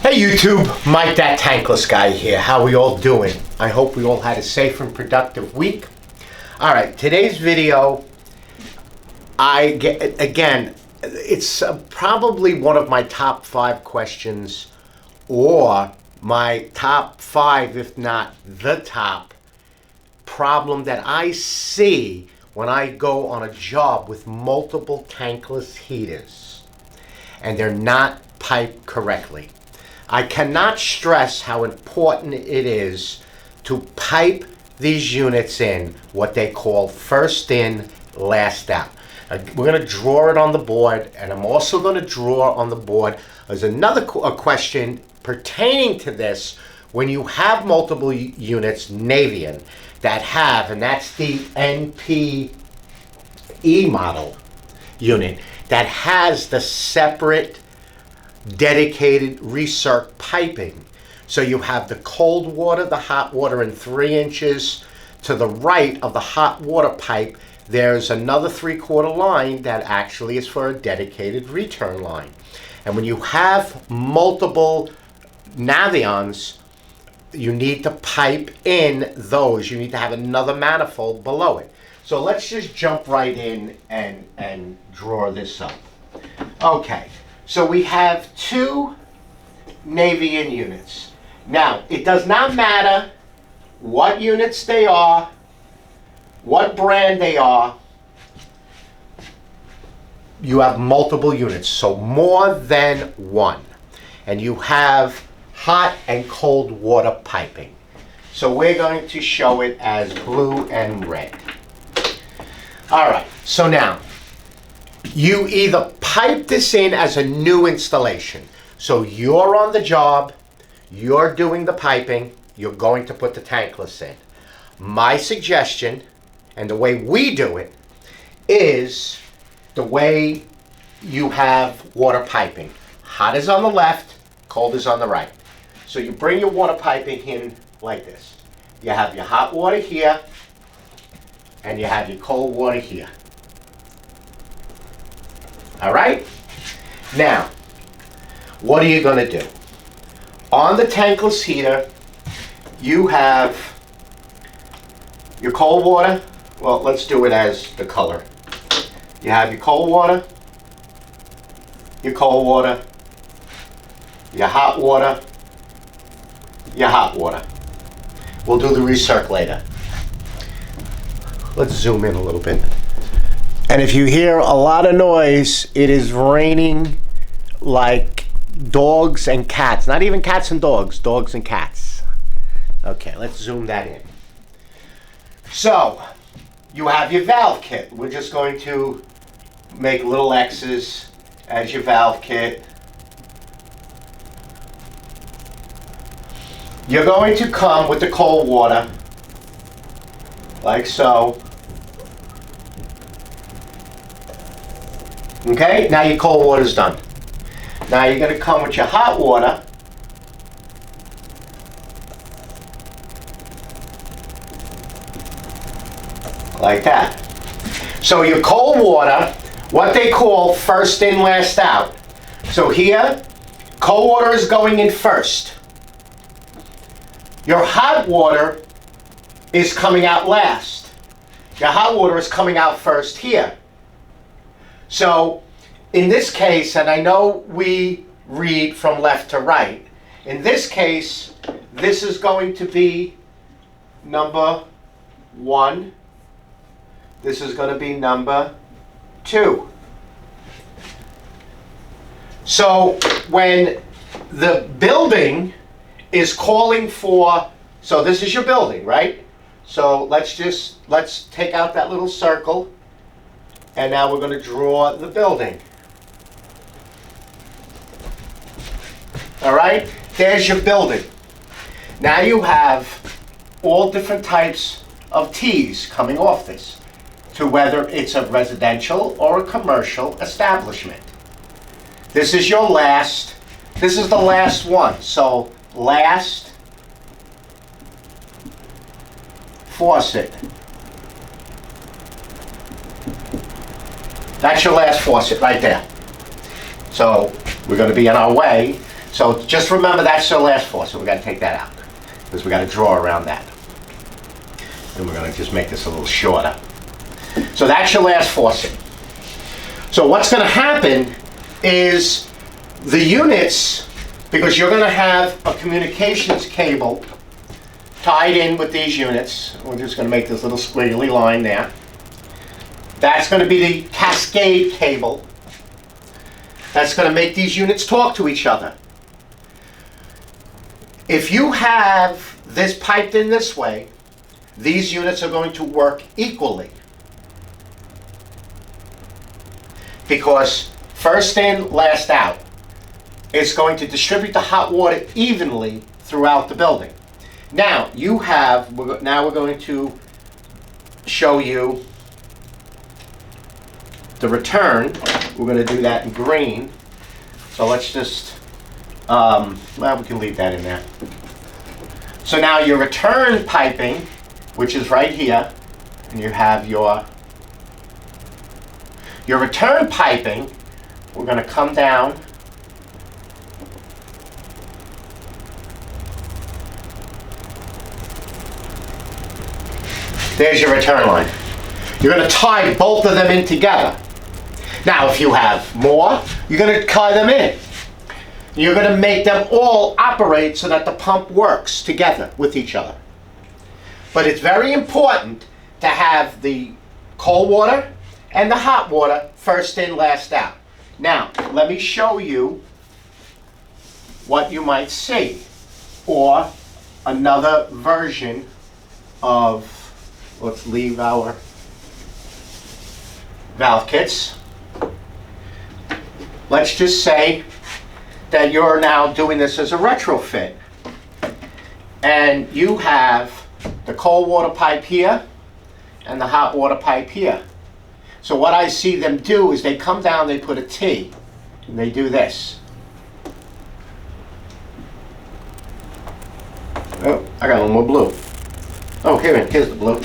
Hey YouTube, Mike that Tankless guy here. How we all doing? I hope we all had a safe and productive week. Alright, today's video, it's probably one of my top 5 questions, or my top 5, if not the top, problem that I see when I go on a job with multiple tankless heaters and they're not piped correctly. I cannot stress how important it is to pipe these units in what they call first in, last out. We're going to draw it on the board, and I'm also going to draw on the board as another question pertaining to this. When you have multiple units, Navien, that have, and that's the NPE model unit, that has the separate dedicated recirc piping. So you have the cold water, the hot water in 3 inches. To the right of the hot water pipe, there's another 3/4 line that actually is for a dedicated return line. And when you have multiple Naviens, you need to pipe in those. You need to have another manifold below it. So let's just jump right in and draw this up. Okay. So we have 2 Navien units. Now, it does not matter what units they are, what brand they are. You have multiple units, so more than one. And you have hot and cold water piping. So we're going to show it as blue and red. All right, so now, you either pipe this in as a new installation. So you're on the job, you're doing the piping, you're going to put the tankless in. My suggestion, and the way we do it, is the way you have water piping. Hot is on the left, cold is on the right. So you bring your water piping in like this. You have your hot water here, and you have your cold water here. All right? Now, what are you going to do? On the tankless heater, you have your cold water. Well, let's do it as the color. You have your cold water, your cold water, your hot water, your hot water. We'll do the recirc later. Let's zoom in a little bit. And if you hear a lot of noise, it is raining like dogs and cats. Not even cats and dogs, dogs and cats. Okay, let's zoom that in. So, you have your valve kit. We're just going to make little X's as your valve kit. You're going to come with the cold water, like so. Okay, now your cold water is done. Now you're going to come with your hot water. Like that. So your cold water, what they call first in, last out. So here, cold water is going in first. Your hot water is coming out last. Your hot water is coming out first here. So, in this case, and I know we read from left to right, in this case, this is going to be number 1. This is going to be number 2. So, when the building is calling for, so this is your building, right? So, let's take out that little circle. And now we're going to draw the building. All right, there's your building. Now you have all different types of T's coming off this, to whether it's a residential or a commercial establishment. This is your last, this is the last one. So last faucet. That's your last faucet right there. So we're going to be on our way So just remember that's your last faucet. So we got to take that out because we got to draw around that. And we're going to just make this a little shorter. So that's your last faucet. So what's going to happen is the units, because you're going to have a communications cable tied in with these units. We're just going to make this little squiggly line there. That's going to be the cascade cable. That's going to make these units talk to each other. If you have this piped in this way, these units are going to work equally. Because first in, last out. It's going to distribute the hot water evenly throughout the building. Now, now we're going to show you the return. We're going to do that in green. So let's just, well, we can leave that in there. So now your return piping, which is right here, and you have your return piping, we're going to come down there's your return line. You're going to tie both of them in together. Now, if you have more, you're going to tie them in. You're going to make them all operate so that the pump works together with each other. But it's very important to have the cold water and the hot water first in, last out. Now, let me show you what you might see, or another version of, let's leave our valve kits. Let's just say that you're now doing this as a retrofit, and you have the cold water pipe here and the hot water pipe here. So what I see them do is they come down, they put a T, and they do this. Oh, I got a little more blue. Oh, here's the blue.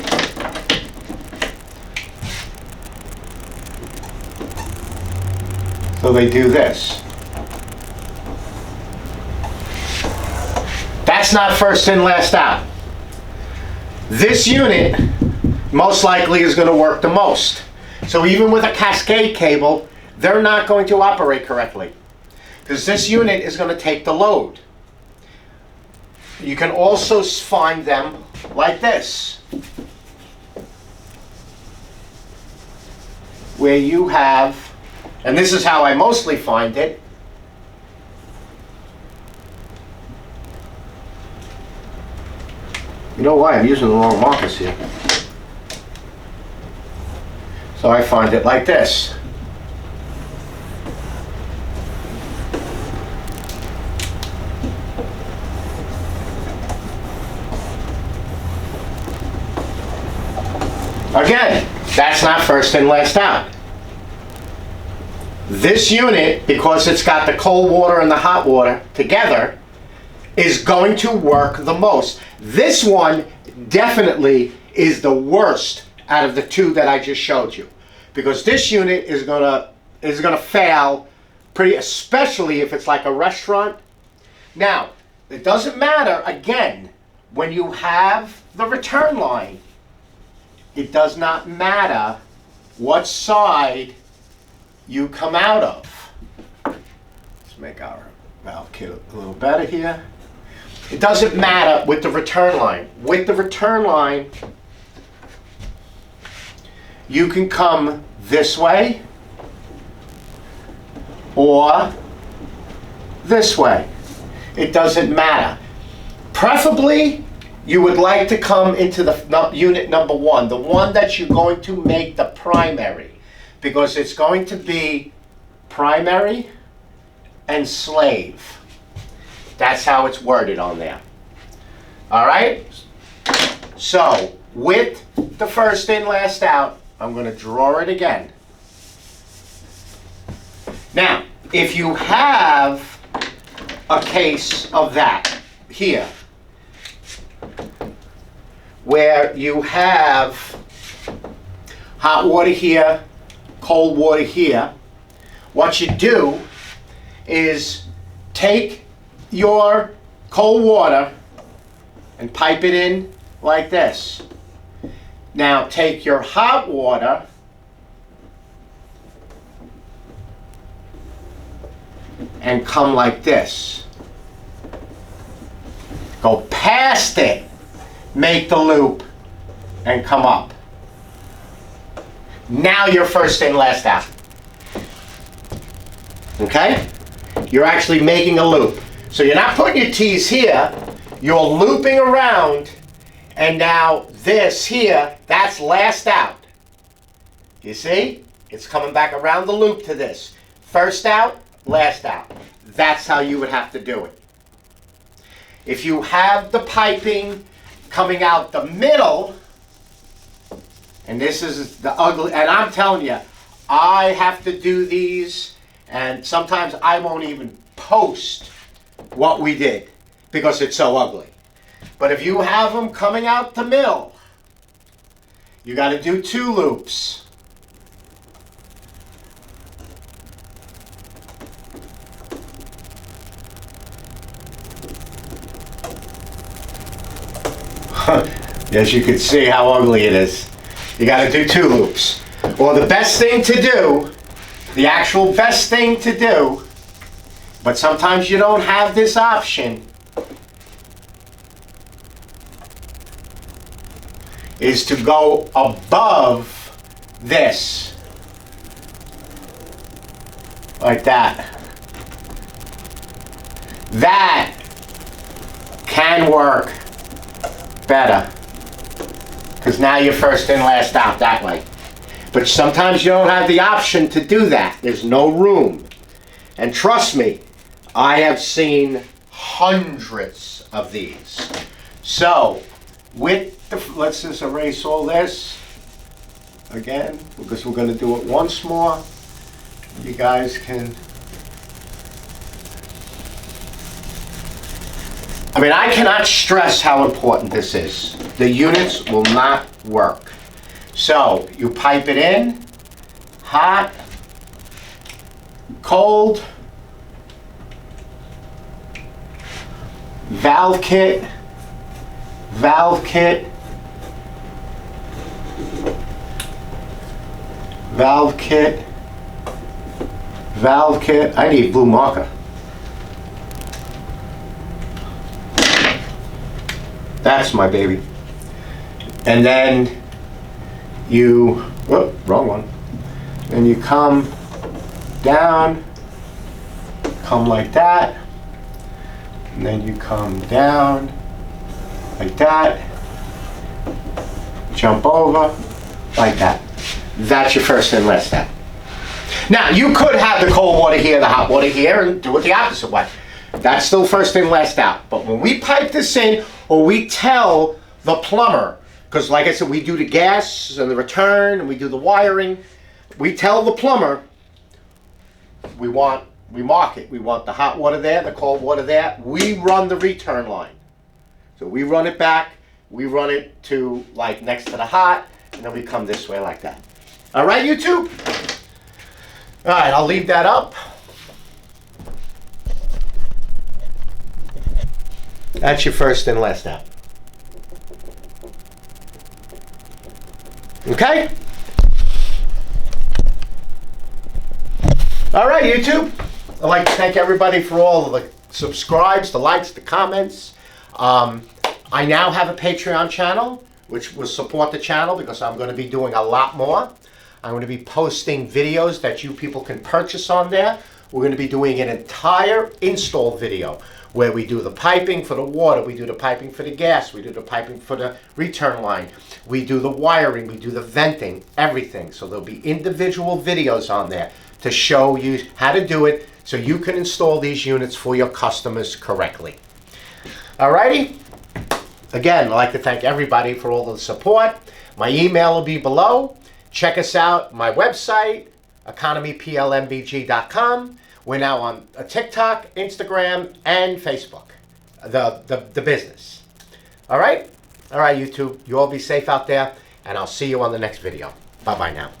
So they do this. That's not first in, last out. This unit most likely is going to work the most. So even with a cascade cable, they're not going to operate correctly, because this unit is going to take the load. You can also find them like this, where you have, and this is how I mostly find it, you know why? I'm using the wrong markers here. So I find it like this. Again, that's not first in, last out. This unit, because it's got the cold water and the hot water together, is going to work the most. This one definitely is the worst out of the two that I just showed you, because this unit is gonna fail pretty, especially if it's like a restaurant. Now, it doesn't matter, again, when you have the return line, it does not matter what side you come out of. Let's make our valve kit a little better here. It doesn't matter with the return line. With the return line, you can come this way or this way. It doesn't matter. Preferably, you would like to come into the unit number one, the one that you're going to make the primary, because it's going to be primary and slave. That's how it's worded on there. All right? So, with the first in, last out, I'm going to draw it again. Now, if you have a case of that here, where you have hot water here, cold water here, what you do is take your cold water and pipe it in like this. Now take your hot water and come like this. Go past it, make the loop, and come up. Now you're first in, last out. Okay? You're actually making a loop. So you're not putting your T's here, you're looping around, and now this here, that's last out. You see? It's coming back around the loop to this. First out, last out. That's how you would have to do it. If you have the piping coming out the middle, and this is the ugly, and I'm telling you, I have to do these, and sometimes I won't even post what we did because it's so ugly. But if you have them coming out the middle, you got to do 2 loops. As you can see how ugly it is. You got to do 2 loops. Or the best thing to do, the actual best thing to do, but sometimes you don't have this option, is to go above this. Like that. That can work better. Because now you're first in, last out that way. But sometimes you don't have the option to do that. There's no room. And trust me, I have seen hundreds of these. So, with the, let's just erase all this again, because we're going to do it once more. You guys can, I mean, I cannot stress how important this is. The units will not work. So, you pipe it in, hot, cold, valve kit, valve kit, valve kit, valve kit. I need blue marker. That's my baby. And then you, whoop, wrong one. Then you come down, come like that, and then you come down like that, jump over like that. That's your first and last step. Now you could have the cold water here, the hot water here, and do it the opposite way. That's still first in, last out. But when we pipe this in, or we tell the plumber, because like I said, we do the gas and the return, and we do the wiring, we tell the plumber, we mark it. We want the hot water there, the cold water there. We run the return line. So we run it back, we run it to like next to the hot, and then we come this way like that. All right, YouTube? All right, I'll leave that up. That's your first and last step. Okay? All right, YouTube. I'd like to thank everybody for all of the subscribes, the likes, the comments. I now have a Patreon channel, which will support the channel because I'm going to be doing a lot more. I'm going to be posting videos that you people can purchase on there. We're going to be doing an entire install video where we do the piping for the water, we do the piping for the gas, we do the piping for the return line, we do the wiring, we do the venting, everything. So there'll be individual videos on there to show you how to do it so you can install these units for your customers correctly. Alrighty? Again, I'd like to thank everybody for all the support. My email will be below. Check us out, my website, economyplmbg.com. We're now on TikTok, Instagram, and Facebook, the business. All right? All right, YouTube. You all be safe out there, and I'll see you on the next video. Bye-bye now.